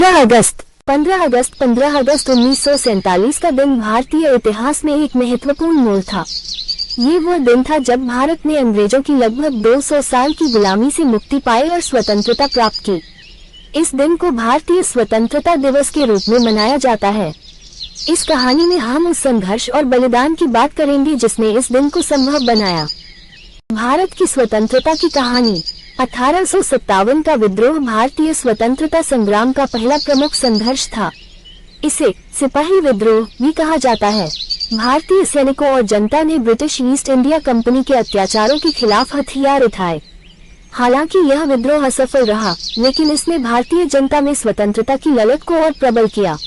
15 अगस्त 1947 का दिन भारतीय इतिहास में एक महत्वपूर्ण मोड़ था। ये वो दिन था जब भारत ने अंग्रेजों की लगभग 200 साल की गुलामी से मुक्ति पाई और स्वतंत्रता प्राप्त की। इस दिन को भारतीय स्वतंत्रता दिवस के रूप में मनाया जाता है। इस कहानी में हम उस संघर्ष और बलिदान की बात करेंगे जिसने इस दिन को संभव बनाया। भारत की स्वतंत्रता की कहानी। 1857 का विद्रोह भारतीय स्वतंत्रता संग्राम का पहला प्रमुख संघर्ष था। इसे सिपाही विद्रोह भी कहा जाता है। भारतीय सैनिकों और जनता ने ब्रिटिश ईस्ट इंडिया कंपनी के अत्याचारों के खिलाफ हथियार उठाए। हालांकि यह विद्रोह असफल रहा, लेकिन इसने भारतीय जनता में स्वतंत्रता की ललक को और प्रबल किया।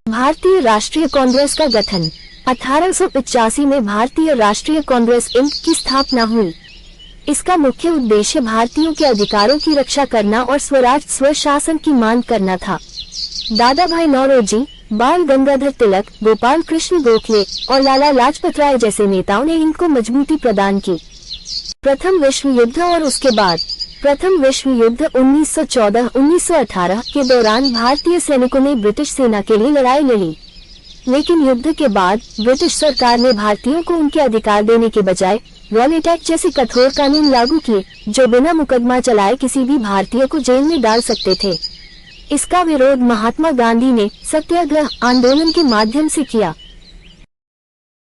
भारतीय राष्ट्रीय कांग्रेस का गठन। 1885 में भारतीय राष्ट्रीय कांग्रेस इंक की स्थापना हुई। इसका मुख्य उद्देश्य भारतीयों के अधिकारों की रक्षा करना और स्वराज स्वशासन की मांग करना था। दादा भाई नौरोजी, बाल गंगाधर तिलक, गोपाल कृष्ण गोखले और लाला लाजपत राय जैसे नेताओं ने इनको मजबूती प्रदान की। प्रथम विश्व युद्ध और उसके बाद। प्रथम विश्व युद्ध 1914-1918 के दौरान भारतीय सैनिकों ने ब्रिटिश सेना के लिए लड़ाई लड़ी, लेकिन युद्ध के बाद ब्रिटिश सरकार ने भारतीयों को उनके अधिकार देने के बजाय रॉलेट एक्ट जैसे कठोर कानून लागू किए, जो बिना मुकदमा चलाए किसी भी भारतीय को जेल में डाल सकते थे। इसका विरोध महात्मा गांधी ने सत्याग्रह आंदोलन के माध्यम से किया।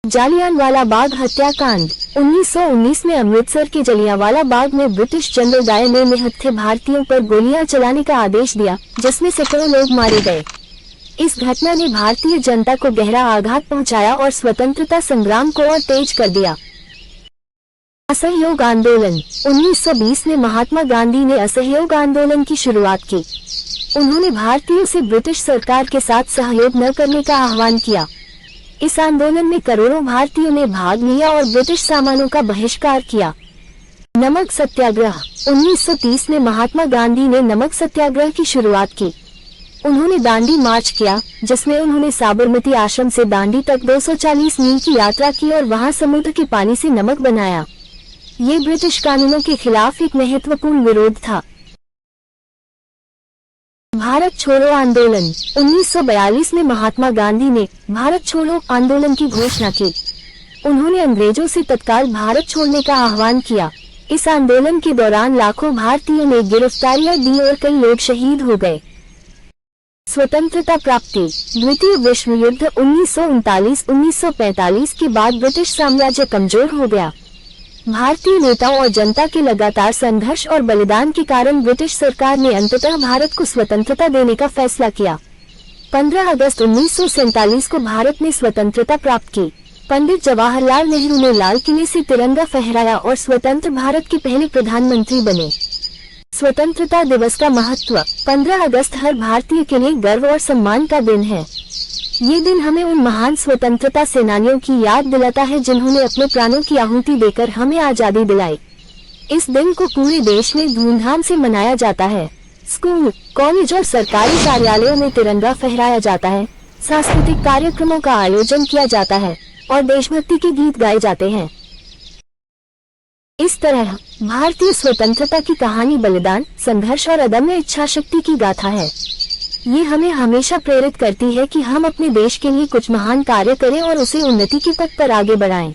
जालियांवाला बाग हत्याकांड। 1919 में अमृतसर के जलियांवाला बाग में ब्रिटिश जनरल डायर ने निहत्थे भारतीयों पर गोलियां चलाने का आदेश दिया, जिसमें सैकड़ों लोग मारे गए। इस घटना ने भारतीय जनता को गहरा आघात पहुंचाया और स्वतंत्रता संग्राम को और तेज कर दिया। असहयोग आंदोलन। 1920 में महात्मा गांधी ने असहयोग आंदोलन की शुरुआत की। उन्होंने भारतीयों से ब्रिटिश सरकार के साथ सहयोग न करने का आह्वान किया। इस आंदोलन में करोड़ों भारतीयों ने भाग लिया और ब्रिटिश सामानों का बहिष्कार किया। नमक सत्याग्रह। 1930 में महात्मा गांधी ने नमक सत्याग्रह की शुरुआत की। उन्होंने दांडी मार्च किया, जिसमें उन्होंने साबरमती आश्रम से दांडी तक 240 मील की यात्रा की और वहां समुद्र के पानी से नमक बनाया। ये ब्रिटिश कानूनों के खिलाफ एक महत्वपूर्ण विरोध था। भारत छोड़ो आंदोलन। 1942 में महात्मा गांधी ने भारत छोड़ो आंदोलन की घोषणा की। उन्होंने अंग्रेजों से तत्काल भारत छोड़ने का आह्वान किया। इस आंदोलन के दौरान लाखों भारतीयों ने गिरफ्तारियां दी और कई लोग शहीद हो गए। स्वतंत्रता प्राप्ति। द्वितीय विश्व युद्ध 1939-1945 के बाद ब्रिटिश साम्राज्य कमजोर हो गया। भारतीय नेताओं और जनता के लगातार संघर्ष और बलिदान के कारण ब्रिटिश सरकार ने अंततः भारत को स्वतंत्रता देने का फैसला किया। 15 अगस्त 1947 को भारत ने स्वतंत्रता प्राप्त की। पंडित जवाहरलाल नेहरू ने लाल किले से तिरंगा फहराया और स्वतंत्र भारत के पहले प्रधानमंत्री बने। स्वतंत्रता दिवस का महत्व। 15 अगस्त हर भारतीय के लिए गर्व और सम्मान का दिन है। ये दिन हमें उन महान स्वतंत्रता सेनानियों की याद दिलाता है जिन्होंने अपने प्राणों की आहुति देकर हमें आजादी दिलाई। इस दिन को पूरे देश में धूमधाम से मनाया जाता है। स्कूल, कॉलेज और सरकारी कार्यालयों में तिरंगा फहराया जाता है। सांस्कृतिक कार्यक्रमों का आयोजन किया जाता है और देशभक्ति के गीत गाए जाते हैं। इस तरह भारतीय स्वतंत्रता की कहानी बलिदान, संघर्ष और अदम्य इच्छा शक्ति की गाथा है। ये हमें हमेशा प्रेरित करती है कि हम अपने देश के लिए कुछ महान कार्य करें और उसे उन्नति के पथ पर आगे बढ़ाएं।